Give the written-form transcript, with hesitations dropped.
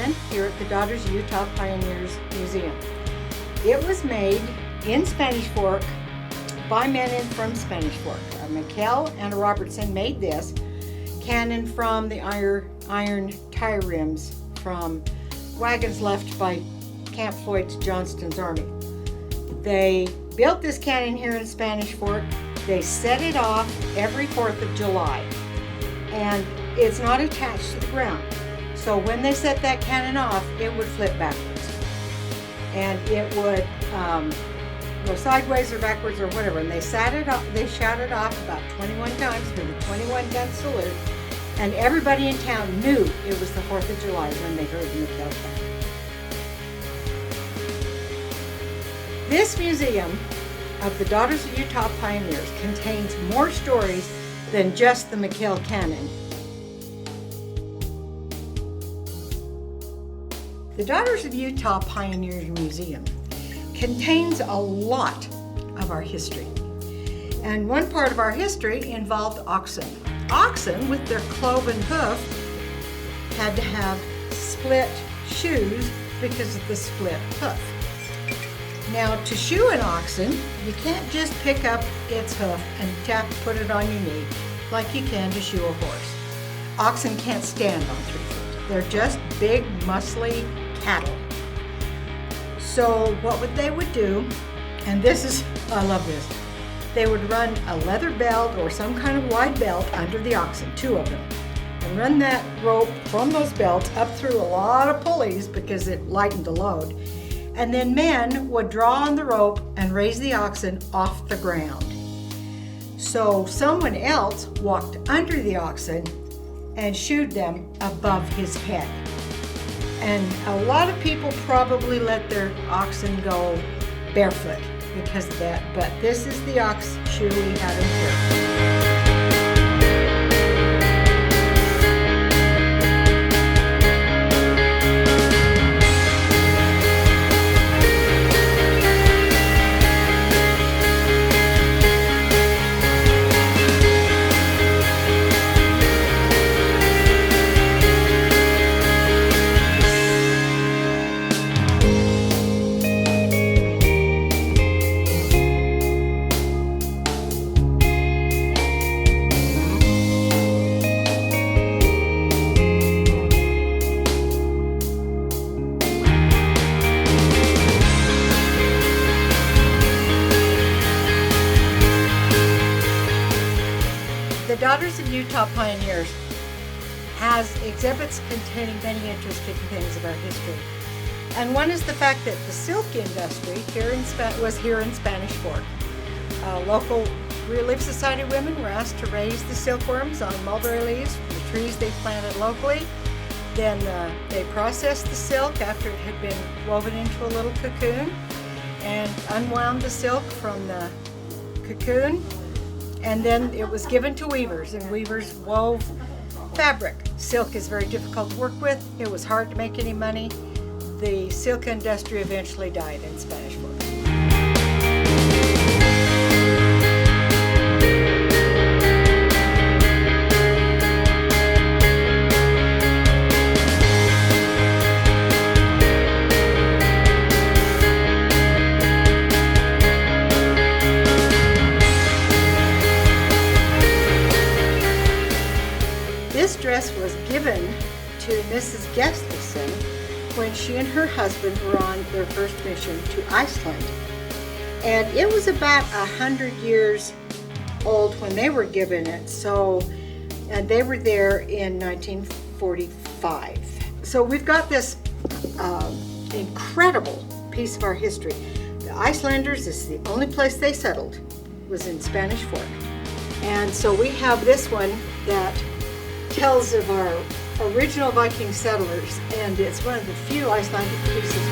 cannon here at the Daughters of Utah Pioneers Museum. It was made in Spanish Fork by men from Spanish Fork. A McKell and a Robertson made this cannon from the iron tire rims from wagons left by Camp Floyd to Johnston's army. They built this cannon here in Spanish Fork. They set it off every 4th of July, and it's not attached to the ground. So when they set that cannon off, it would flip backwards, and it would go sideways or backwards or whatever. And they shouted off about 21 times for the 21-gun salute, and everybody in town knew it was the 4th of July when they heard the McKell cannon. This museum of the Daughters of Utah Pioneers contains more stories than just the McKell cannon. The Daughters of Utah Pioneers Museum contains a lot of our history. And one part of our history involved oxen. Oxen, with their cloven hoof, had to have split shoes because of the split hoof. Now, to shoe an oxen, you can't just pick up its hoof and put it on your knee like you can to shoe a horse. Oxen can't stand on 3 feet. They're just big, muscly cattle. So what they would do, and I love this, they would run a leather belt or some kind of wide belt under the oxen, 2 of them, and run that rope from those belts up through a lot of pulleys because it lightened the load. And then men would draw on the rope and raise the oxen off the ground. So someone else walked under the oxen and shoed them above his head. And a lot of people probably let their oxen go barefoot because of that, but this is the ox shoe we had in here. The Daughters of Utah Pioneers has exhibits containing many interesting things of our history. And one is the fact that the silk industry was here in Spanish Fork. Local Relief Society women were asked to raise the silkworms on mulberry leaves from the trees they planted locally. Then they processed the silk after it had been woven into a little cocoon and unwound the silk from the cocoon. And then it was given to weavers, and weavers wove fabric. Silk is very difficult to work with. It was hard to make any money. The silk industry eventually died in Spanish Fork. This dress was given to Mrs. Gustafson when she and her husband were on their first mission to Iceland. And it was about 100 years old when they were given it. And they were there in 1945. So we've got this incredible piece of our history. The Icelanders, this is the only place they settled, was in Spanish Fork. And so we have this one that tells of our original Viking settlers, and it's one of the few Icelandic pieces